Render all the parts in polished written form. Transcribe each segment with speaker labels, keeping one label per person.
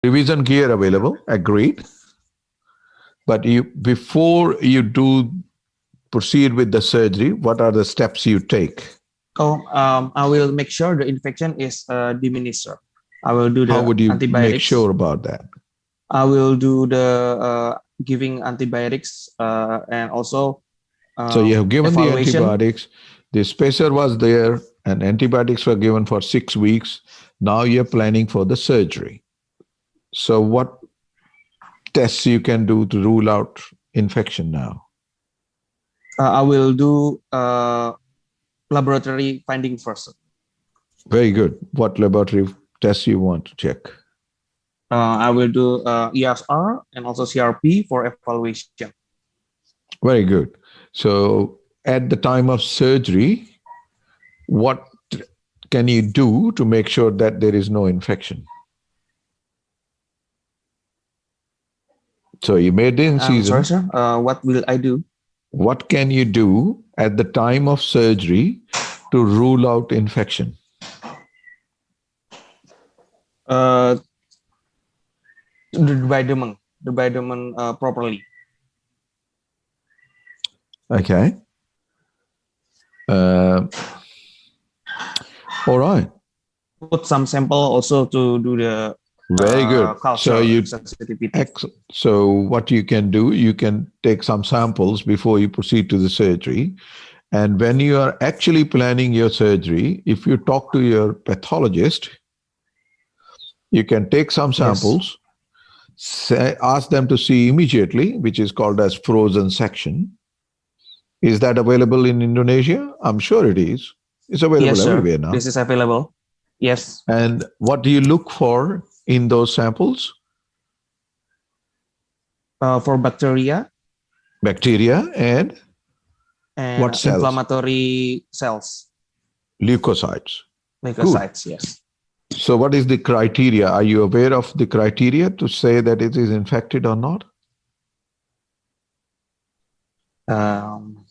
Speaker 1: Revision gear available, agreed. But before you proceed with the surgery, what are the steps you take?
Speaker 2: Oh, I will make sure the infection is diminished, sir. I will do
Speaker 1: How
Speaker 2: the
Speaker 1: would you make
Speaker 2: antibiotics.
Speaker 1: sure about that?
Speaker 2: I will do the giving antibiotics and also
Speaker 1: So you have given the
Speaker 2: evaluation.
Speaker 1: antibiotics, the spacer was there, and antibiotics were given for 6 weeks. Now you're planning for the surgery. So what tests you can do to rule out infection now?
Speaker 2: I will do laboratory finding first.
Speaker 1: Very good. What laboratory tests you want to check?
Speaker 2: I will do ESR and also CRP for evaluation.
Speaker 1: Very good. So at the time of surgery, what can you do to make sure that there is no infection? So you made the incision.
Speaker 2: Sorry, sir. What will I do?
Speaker 1: What can you do at the time of surgery to rule out infection?
Speaker 2: The vitamin properly.
Speaker 1: Okay. All right.
Speaker 2: Put some sample also to do the
Speaker 1: very good.
Speaker 2: Culture sensitivity.
Speaker 1: So what you can do, you can take some samples before you proceed to the surgery. And when you are actually planning your surgery, if you talk to your pathologist, you can take some samples, ask them to see immediately, which is called as frozen section. Is that available in Indonesia? I'm sure it is. It's available everywhere now.
Speaker 2: This is available. Yes.
Speaker 1: And what do you look for in those samples?
Speaker 2: For bacteria.
Speaker 1: Bacteria and what cells?
Speaker 2: Inflammatory cells.
Speaker 1: Leukocytes.
Speaker 2: Leukocytes, yes.
Speaker 1: So what is the criteria? Are you aware of the criteria to say that it is infected or not?
Speaker 2: I'm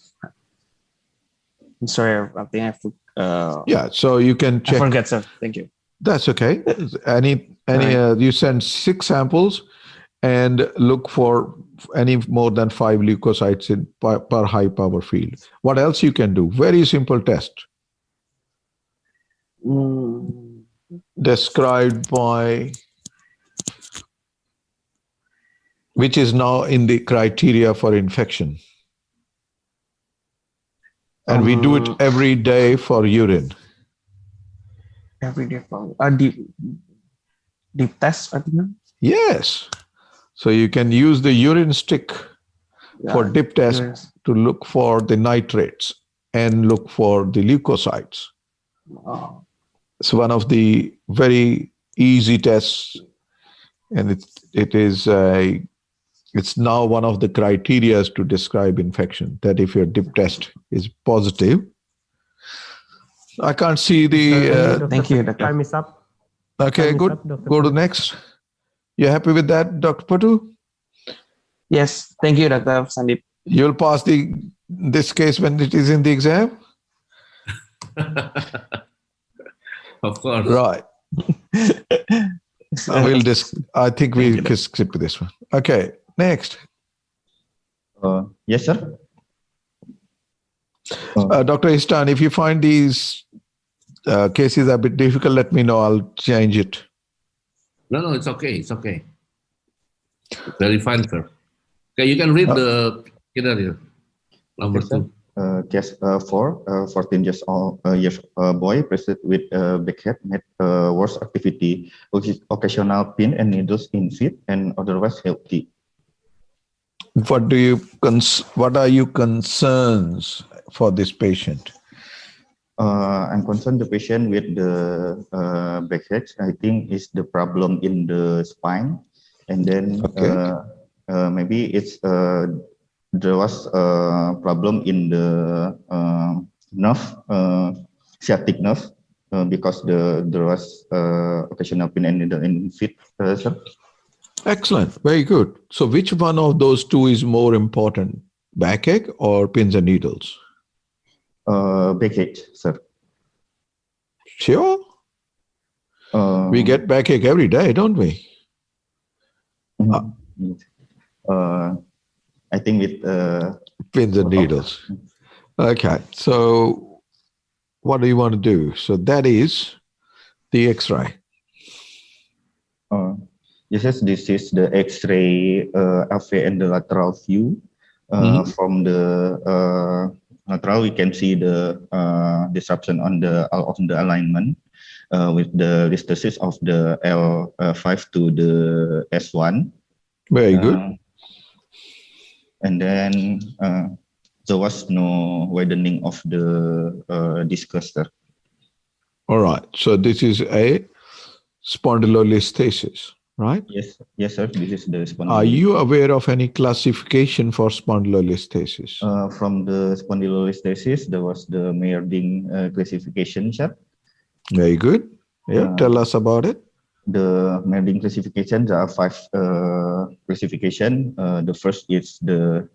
Speaker 2: sorry, I think
Speaker 1: yeah, so you can check.
Speaker 2: I forget, sir. Thank you.
Speaker 1: That's okay. You send 6 samples and look for any more than 5 leukocytes in per high power field. What else you can do? Very simple test. Described by, which is now in the criteria for infection. And we do it every day for urine.
Speaker 2: Every day for deep test, I think.
Speaker 1: Yes. So you can use the urine stick for dip test to look for the nitrates and look for the leukocytes. It's one of the very easy tests, and it's now one of the criteria to describe infection, that if your dip test is positive. I can't see the...
Speaker 2: Thank you, Doctor.
Speaker 3: Time is up.
Speaker 1: Okay, good. Go to next. You happy with that, Dr. Patu?
Speaker 2: Yes, thank you, Dr. Sandeep.
Speaker 1: You'll pass this case when it is in the exam?
Speaker 4: Of course.
Speaker 1: Right. I think we can skip this one. Okay, next.
Speaker 5: Yes, sir.
Speaker 1: Dr. Istan, if you find these cases a bit difficult, let me know. I'll change it.
Speaker 4: No, it's okay. It's okay. Very fine, sir. Okay, you can read the scenario. Number 2.
Speaker 5: Case 4, 14 years old boy presented with backhead, had worst activity, occasional pin and needles in feet, and otherwise healthy.
Speaker 1: What are your concerns for this patient?
Speaker 5: I'm concerned the patient with the backhead. I think is the problem in the spine, and then maybe it's there was a problem in the nerve, sciatic nerve, because there was occasional pain and needle in feet. Sir.
Speaker 1: Excellent, very good. So, which one of those two is more important, backache or pins and needles?
Speaker 5: Backache, sir.
Speaker 1: Sure. We get backache every day, don't we?
Speaker 5: I think with
Speaker 1: pins and needles. Okay, so what do you want to do? So that is the X-ray.
Speaker 5: Yes, this is the X-ray AV and the lateral view. From the lateral, we can see the disruption on the alignment with the listhesis of the L5 to the S1.
Speaker 1: Very good.
Speaker 5: And then there was no widening of the disc cluster.
Speaker 1: All right. So this is a spondylolisthesis, right?
Speaker 5: Yes, sir. This is the spondylolisthesis.
Speaker 1: Are you aware of any classification for spondylolisthesis?
Speaker 5: From the spondylolisthesis, there was the Meyerding classification, sir.
Speaker 1: Very good. Yeah, tell us about it.
Speaker 5: The Meyerding classification, there are 5 classification. The first is the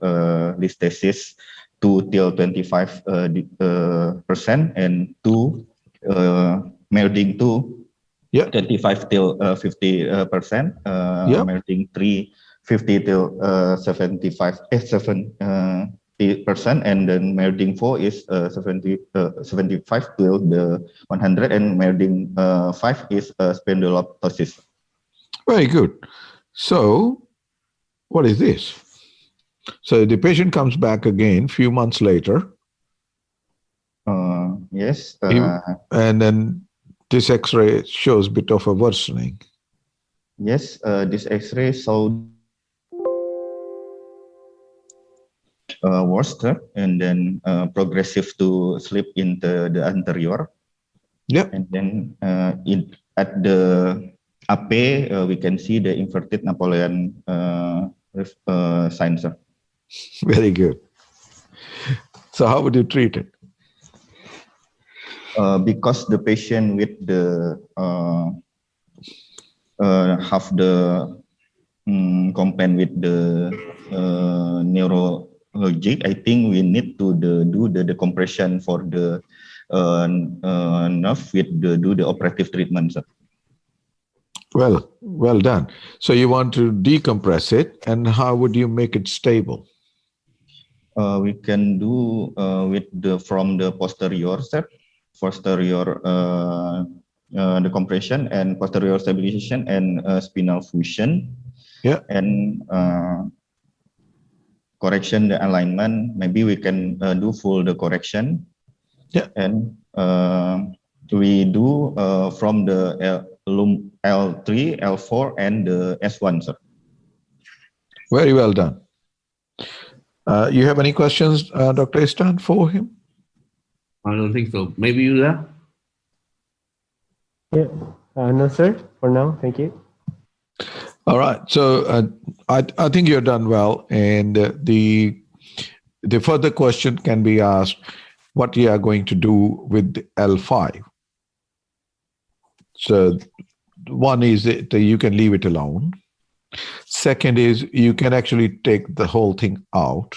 Speaker 5: listhesis 2 till 25%, and 2 Meyerding 2. 25 till 50%. Meyerding 3, 50 till 75%, and then Meyerding 4 is 75 till the 100, and Meyerding 5 is spondyloptosis.
Speaker 1: Very good. So, what is this? So the patient comes back again a few months later.
Speaker 5: Yes.
Speaker 1: And then this X-ray shows a bit of a worsening.
Speaker 5: Yes, this X-ray showed worse, and then progressive to slip into the anterior.
Speaker 1: Yeah.
Speaker 5: And then at the AP, we can see the inverted Napoleon sign, sir.
Speaker 1: Very good. So how would you treat it?
Speaker 5: Because the patient with the have the complaint with the neurologic, I think we need to do the decompression for the nerve with do the operative treatment, sir.
Speaker 1: Well done. So you want to decompress it, and how would you make it stable?
Speaker 5: We can do with from the posterior, sir. Posterior decompression and posterior stabilization and spinal fusion.
Speaker 1: Yeah.
Speaker 5: And correction the alignment. Maybe we can do full the correction.
Speaker 1: Yeah.
Speaker 5: And we do from the L3, L4, and the S1, sir.
Speaker 1: Very well done. You have any questions, Dr. Istan, for him?
Speaker 4: I don't think so. Maybe you there?
Speaker 3: Yeah. No, sir. For now, thank you.
Speaker 1: All right. So I think you're done well. And the further question can be asked, what you are going to do with the L5. So one is that you can leave it alone. Second is you can actually take the whole thing out.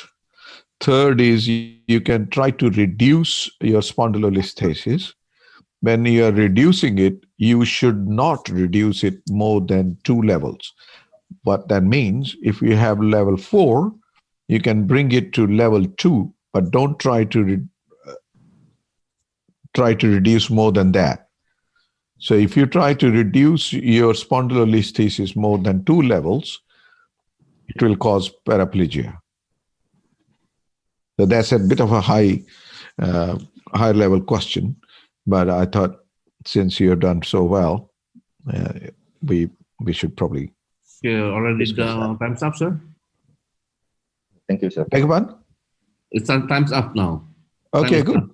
Speaker 1: Third is you can try to reduce your spondylolisthesis. When you are reducing it, you should not reduce it more than 2 levels. What that means, if you have level 4, you can bring it to level 2, but don't try to reduce more than that. So if you try to reduce your spondylolisthesis more than 2 levels, it will cause paraplegia. So that's a bit of a high level question, but I thought since you have done so well, we should probably.
Speaker 4: Okay, already time's up, sir.
Speaker 5: Thank you, sir.
Speaker 1: Egban?
Speaker 4: It's time's up now.
Speaker 1: Okay,
Speaker 4: Time's
Speaker 1: good.
Speaker 4: up.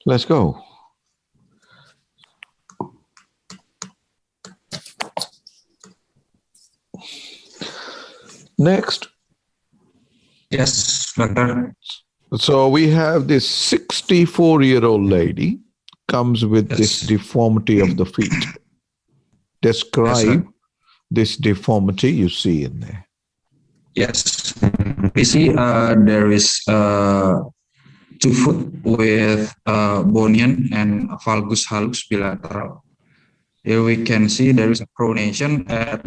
Speaker 1: Let's go. Next.
Speaker 6: Yes, Doctor.
Speaker 1: So we have this 64-year-old lady comes with this deformity of the feet. Describe this deformity you see in there.
Speaker 6: Yes, we see there is 2 foot with bunion and valgus hallux bilateral. Here we can see there is a pronation at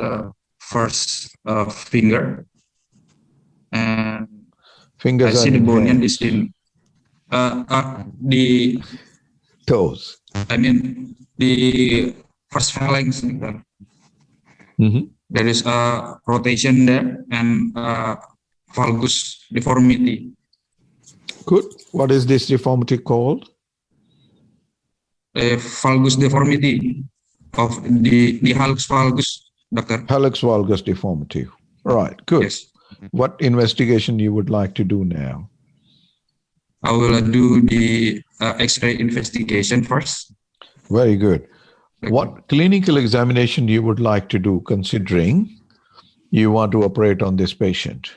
Speaker 6: first finger, and I
Speaker 1: Fingers
Speaker 6: see
Speaker 1: are
Speaker 6: the
Speaker 1: in
Speaker 6: bunion
Speaker 1: hands,
Speaker 6: is in the
Speaker 1: toes.
Speaker 6: I mean the first phalanx.
Speaker 1: Mhm.
Speaker 6: There is a rotation there and valgus deformity.
Speaker 1: Good. What is this deformity called?
Speaker 6: A valgus deformity of the hallux valgus, doctor.
Speaker 1: Hallux valgus deformity. Right. Good.
Speaker 6: Yes,
Speaker 1: What investigation you would like to do now?
Speaker 6: I will do the X-ray investigation first.
Speaker 1: Very good. What clinical examination you would like to do, considering you want to operate on this patient?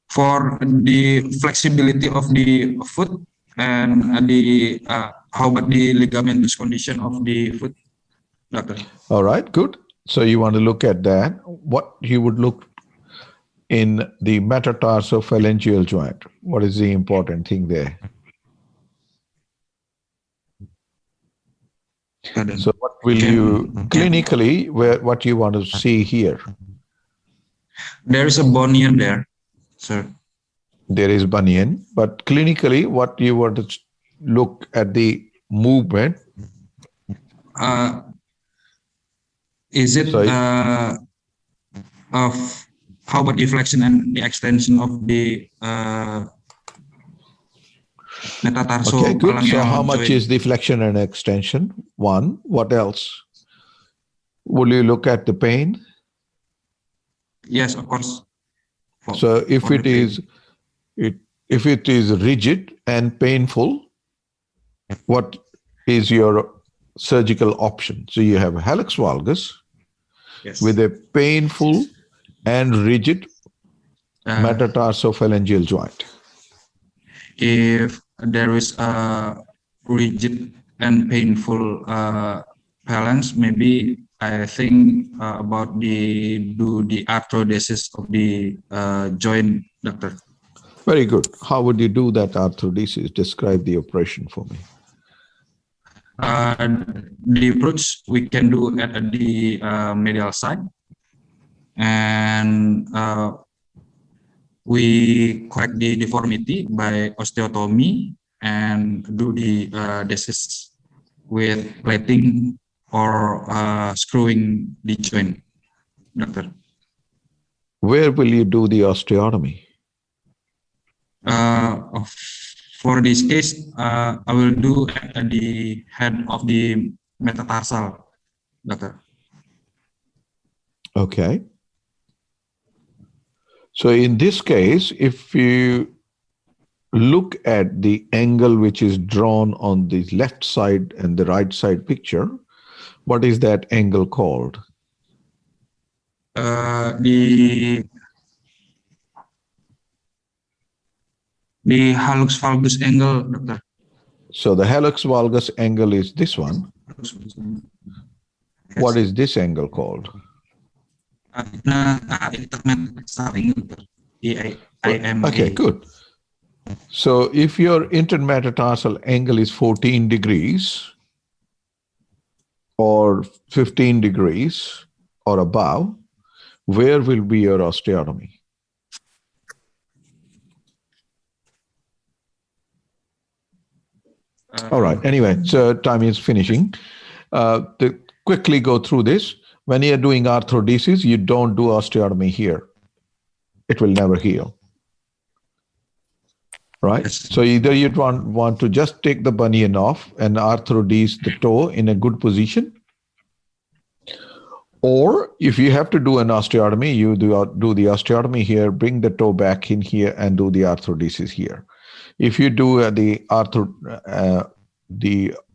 Speaker 6: For the flexibility of the foot and the how about the ligamentous condition of the foot, doctor?
Speaker 1: All right. Good. So you want to look at that. What you would look in the metatarsophalangeal joint. What is the important thing there? So what will you clinically, what you want to see here?
Speaker 6: There is a bunion there, sir.
Speaker 1: There is bunion, but clinically, what you want to look at the movement.
Speaker 6: Is it
Speaker 1: Sorry.
Speaker 6: of how about the flexion and the extension of the metatarsophalangeal
Speaker 1: Okay, good. So how much
Speaker 6: joint?
Speaker 1: is the flexion and extension? One. What else? Will you look at the pain?
Speaker 6: Yes, of course.
Speaker 1: So if it is rigid and painful, what is your surgical option? So you have hallux valgus
Speaker 6: Yes.
Speaker 1: with a painful and rigid metatarsophalangeal joint.
Speaker 6: If there is a rigid and painful phalanx, maybe I think about the arthrodesis of the joint, doctor.
Speaker 1: Very good. How would you do that arthrodesis? Describe the operation for me.
Speaker 6: The approach we can do at the medial side, and we correct the deformity by osteotomy and do the desis with plating or screwing the joint, doctor.
Speaker 1: Where will you do the osteotomy?
Speaker 6: For this case, I will do at the head of the metatarsal, doctor.
Speaker 1: Okay. So in this case, if you look at the angle which is drawn on the left side and the right side picture, what is that angle called?
Speaker 6: The hallux valgus angle, doctor.
Speaker 1: So the hallux valgus angle is this one. What is this angle called? Okay, good. So if your intermetatarsal angle is 14 degrees or 15 degrees or above, where will be your osteotomy? All right. Anyway, so time is finishing. To quickly go through this, when you're doing arthrodesis, you don't do osteotomy here. It will never heal. Right?
Speaker 6: Yes.
Speaker 1: So either you want to just take the bunion off and arthrodese the toe in a good position, or if you have to do an osteotomy, you do the osteotomy here, bring the toe back in here and do the arthrodesis here. If you do the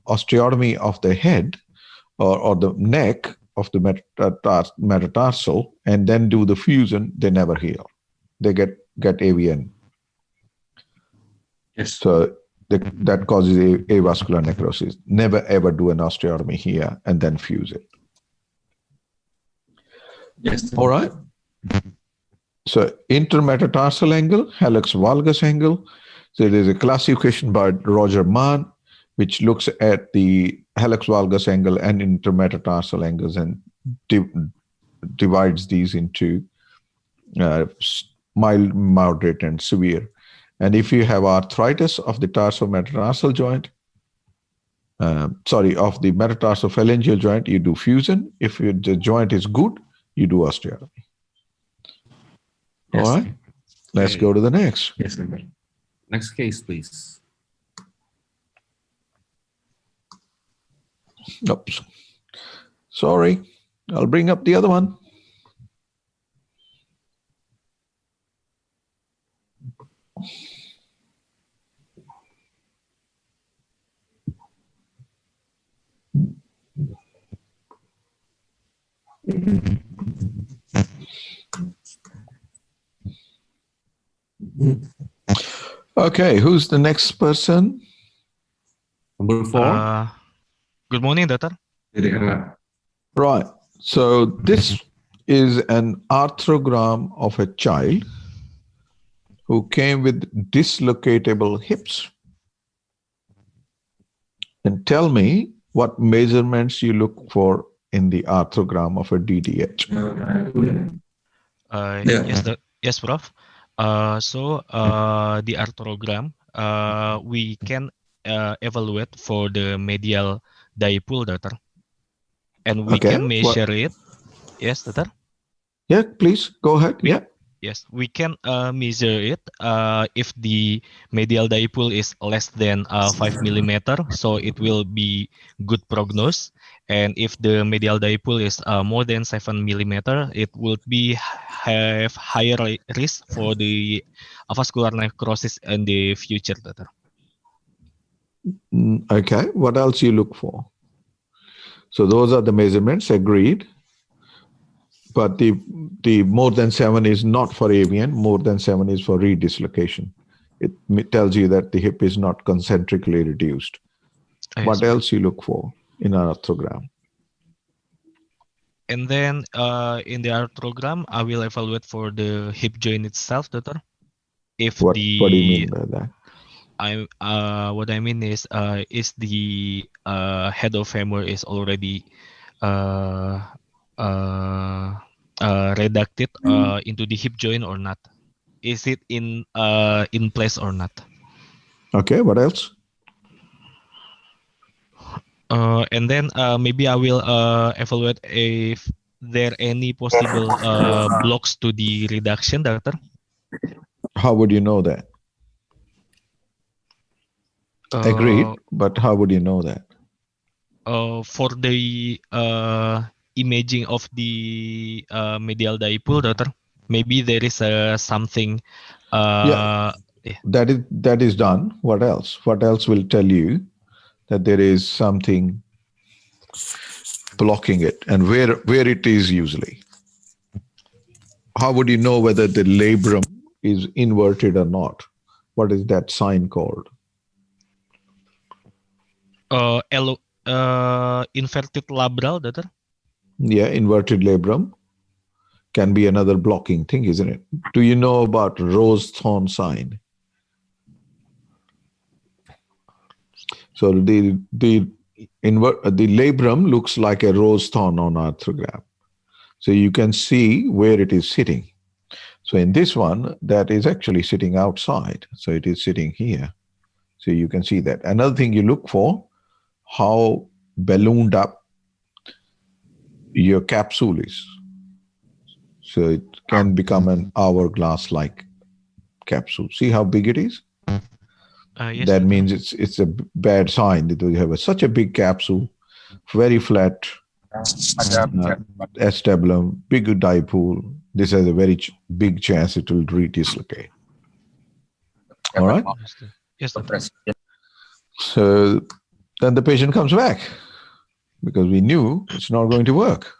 Speaker 1: osteotomy of the head or the neck of the metatarsal and then do the fusion, they never heal. They get AVN.
Speaker 6: Yes.
Speaker 1: So that causes avascular necrosis. Never ever do an osteotomy here and then fuse it.
Speaker 6: Yes.
Speaker 1: All right. So intermetatarsal angle, hallux valgus angle, So there's a classification by Roger Mann, which looks at the hallux valgus angle and intermetatarsal angles and divides these into mild, moderate, and severe. And if you have arthritis of the tarsometatarsal joint, of the metatarsophalangeal joint, you do fusion. If the joint is good, you do osteotomy.
Speaker 6: Yes.
Speaker 1: All right, let's go to the next.
Speaker 6: Yes, Doctor.
Speaker 4: Next case, please.
Speaker 1: Oops. Sorry, I'll bring up the other one. Okay, who's the next person?
Speaker 4: Number 4.
Speaker 7: Good morning, Doctor.
Speaker 1: Right. So this is an arthrogram of a child who came with dislocatable hips. And tell me what measurements you look for in the arthrogram of a DDH.
Speaker 7: Yes, Prof. So the arthrogram, we can evaluate for the medial dipole, Doctor, and we can measure it. Yes, Doctor.
Speaker 1: Yeah, please go ahead.
Speaker 7: Yes, we can measure it if the medial dipole is less than 5 millimeter, so it will be good prognosis. And if the medial dipole is more than 7 millimeter, it will be have higher risk for the avascular necrosis in the future, Doctor.
Speaker 1: Okay, what else you look for? So those are the measurements, agreed. But the more than 7 is not for AVN, more than 7 is for redislocation. It tells you that the hip is not concentrically reduced.
Speaker 7: Yes.
Speaker 1: What else you look for in an arthrogram?
Speaker 7: And then in the arthrogram, I will evaluate for the hip joint itself, Doctor.
Speaker 1: What do you mean by that?
Speaker 7: What I mean is the head of femur is already reducted into the hip joint or not? Is it in place or not?
Speaker 1: Okay, what else?
Speaker 7: And then maybe I will evaluate if there any possible blocks to the reduction, Doctor.
Speaker 1: How would you know that? Agreed, but how would you know that?
Speaker 7: For the imaging of the medial dipole, Doctor, maybe there is something.
Speaker 1: That is done. What else? What else will tell you that there is something blocking it, and where it is usually? How would you know whether the labrum is inverted or not? What is that sign called?
Speaker 7: Inverted labral, Doctor.
Speaker 1: Yeah, inverted labrum can be another blocking thing, isn't it? Do you know about rose thorn sign? So the labrum looks like a rose thorn on arthrogram. So you can see where it is sitting. So in this one, that is actually sitting outside. So it is sitting here. So you can see that. Another thing you look for, how ballooned up your capsule is. So it can become an hourglass-like capsule. See how big it is?
Speaker 7: Yes,
Speaker 1: that means it's a bad sign that you have such a big capsule, very flat, acetabulum, big dipole. This has a very big chance it will redislocate. All right?
Speaker 7: Yes, Doctor.
Speaker 1: So then the patient comes back because we knew it's not going to work.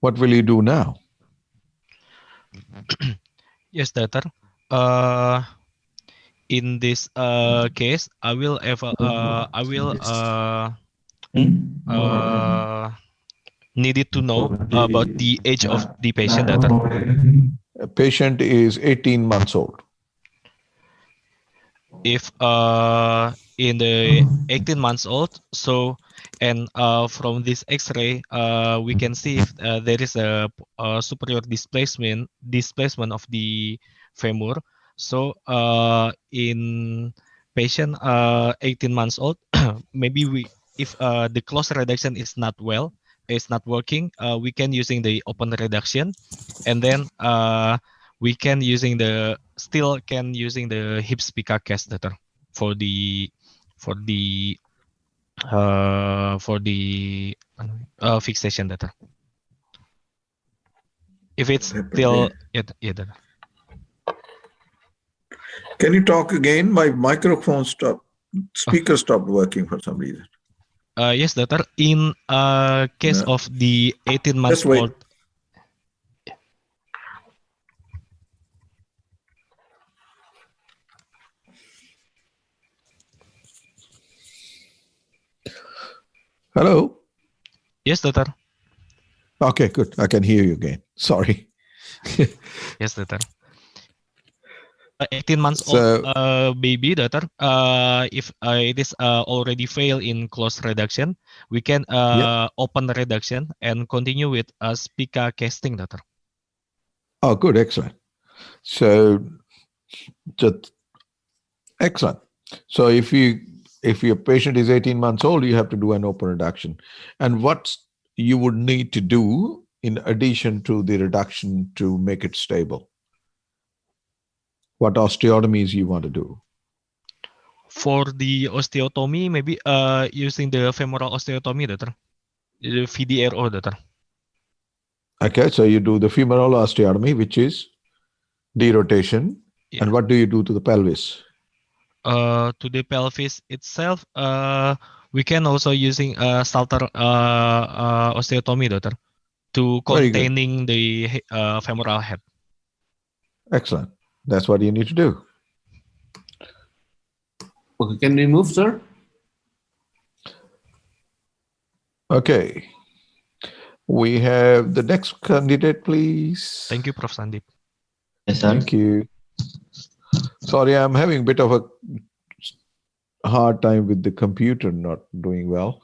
Speaker 1: What will you do now?
Speaker 7: Yes, Doctor. In this case, I will needed to know about the age of the patient, Doctor.
Speaker 1: A patient is 18 months old.
Speaker 7: if in the 18 months old, so and from this X-ray we can see if there is a superior displacement of the femur. So in patient 18 months old, maybe if the close reduction is not working, we can using the open reduction, and then we can using the hip spica cast data for the fixation data. If it's still data.
Speaker 1: Can you talk again? My microphone stopped. Speaker stopped working for some reason.
Speaker 7: Yes, doctor. In case
Speaker 1: No.
Speaker 7: of the 18 months
Speaker 1: Just wait.
Speaker 7: old.
Speaker 1: Hello?
Speaker 7: Yes, doctor.
Speaker 1: Okay, good. I can hear you again. Sorry.
Speaker 7: Yes, doctor. 18 months
Speaker 1: So-
Speaker 7: old baby, doctor. If it is already failed in close reduction, we can open reduction and continue with spica casting, doctor.
Speaker 1: Oh, good. Excellent. So, just excellent. So if your patient is 18 months old, you have to do an open reduction. And what you would need to do in addition to the reduction to make it stable? What osteotomies you want to do?
Speaker 7: For the osteotomy, maybe using the femoral osteotomy, doctor. The VDRO, doctor.
Speaker 1: Okay, so you do the femoral osteotomy, which is derotation.
Speaker 7: Yeah.
Speaker 1: And what do you do to the pelvis?
Speaker 7: To the pelvis itself, we can also using Salter osteotomy, doctor, to
Speaker 1: Very good.
Speaker 7: containing the femoral head.
Speaker 1: Excellent. That's what you need to do.
Speaker 4: Okay, can we move, sir?
Speaker 1: Okay. We have the next candidate, please.
Speaker 7: Thank you, Prof. Sandip.
Speaker 5: Yes, sir.
Speaker 1: Thank you. Sorry, I'm having a bit of a hard time with the computer not doing well.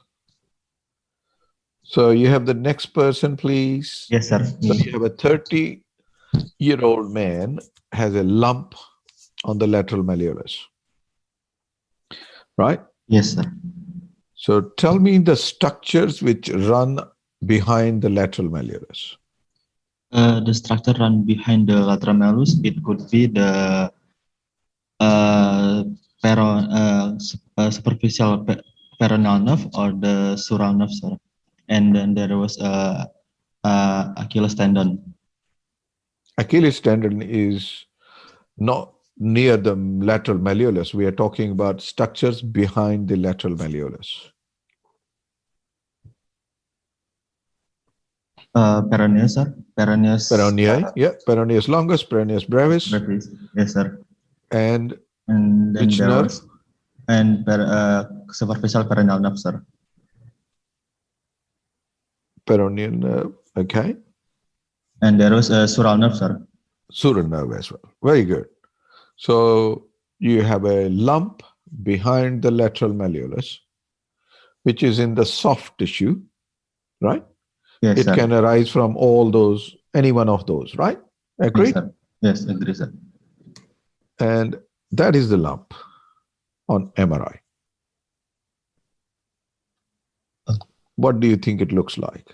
Speaker 1: So you have the next person, please.
Speaker 5: Yes, sir.
Speaker 1: So you have a 30-year-old man has a lump on the lateral malleolus, right?
Speaker 5: Yes, sir.
Speaker 1: So tell me the structures which run behind the lateral malleolus.
Speaker 5: The structure run behind the lateral malleus. It could be the superficial peroneal nerve or the sural nerve, sir. And then there was Achilles tendon.
Speaker 1: Achilles tendon is not near the lateral malleolus. We are talking about structures behind the lateral malleolus.
Speaker 5: Peroneus, sir. Peroneus.
Speaker 1: Peroneus, yeah, peroneus longus, peroneus brevis,
Speaker 5: Yes, sir.
Speaker 1: and
Speaker 5: And then
Speaker 1: which
Speaker 5: there
Speaker 1: nerve?
Speaker 5: was superficial peroneal nerve, sir.
Speaker 1: Peroneal nerve, okay.
Speaker 5: And there was a sural nerve, sir.
Speaker 1: Sural nerve as well. Very good. So you have a lump behind the lateral malleolus, which is in the soft tissue, right?
Speaker 5: Yes,
Speaker 1: It
Speaker 5: sir.
Speaker 1: can arise from all those, any one of those, right? Agree?
Speaker 5: Yes, sir. Yes, agree, sir.
Speaker 1: And that is the lump on MRI. What do you think it looks like?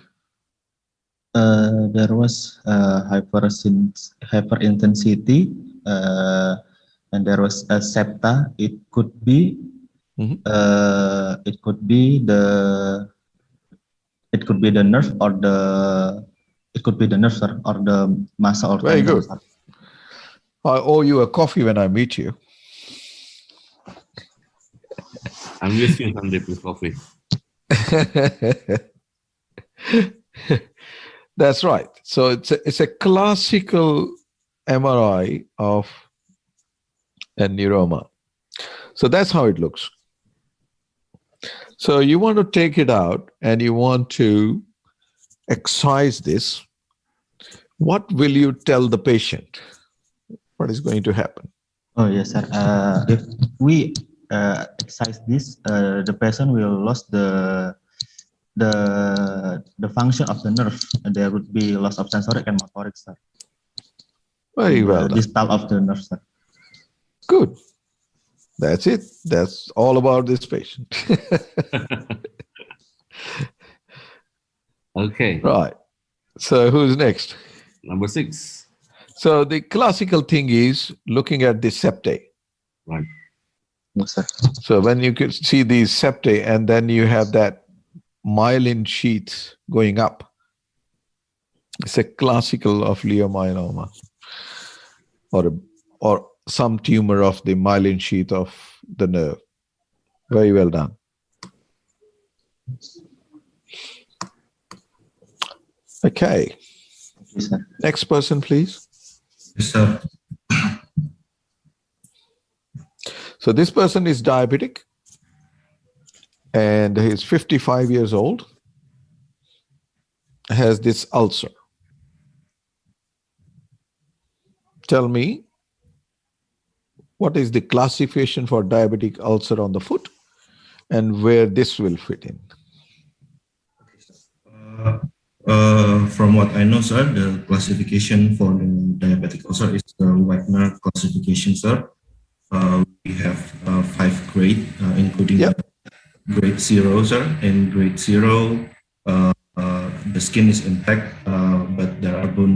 Speaker 5: There was hyperintensity, and there was a septa. It could be, it could be the nerve or the, it could be the nerve, sir, or the muscle or
Speaker 1: Very
Speaker 5: tendon,
Speaker 1: good.
Speaker 5: sir.
Speaker 1: I owe you a coffee when I meet you.
Speaker 4: I'm with you, Sandip, with coffee.
Speaker 1: That's right. So it's a classical MRI of a neuroma. So that's how it looks. So you want to take it out and you want to excise this. What will you tell the patient? What is going to happen?
Speaker 5: Oh yes, sir. If we exercise this, the patient will lose the function of the nerve. There would be loss of sensoric and motoric, sir.
Speaker 1: Very
Speaker 5: In the
Speaker 1: well done.
Speaker 5: distal of the nerve, sir.
Speaker 1: Good. That's it. That's all about this patient.
Speaker 4: Okay,
Speaker 1: Right. So who's next?
Speaker 4: number 6.
Speaker 1: So the classical thing is looking at the septae.
Speaker 4: Right.
Speaker 5: Yes, sir.
Speaker 1: So when you can see these septae and then you have that myelin sheath going up, it's a classical of leiomyeloma or some tumor of the myelin sheath of the nerve. Very well done. Okay.
Speaker 5: Yes, sir.
Speaker 1: Next person, please.
Speaker 6: Yes, sir.
Speaker 1: So this person is diabetic and he's 55 years old, has this ulcer. Tell me, what is the classification for diabetic ulcer on the foot and where this will fit in?
Speaker 6: From what I know, sir, the classification for the diabetic ulcer is the Wagner classification, sir. We have 5 grades, including
Speaker 1: Yep.
Speaker 6: grade 0, sir. In grade 0, the skin is intact, but there are bone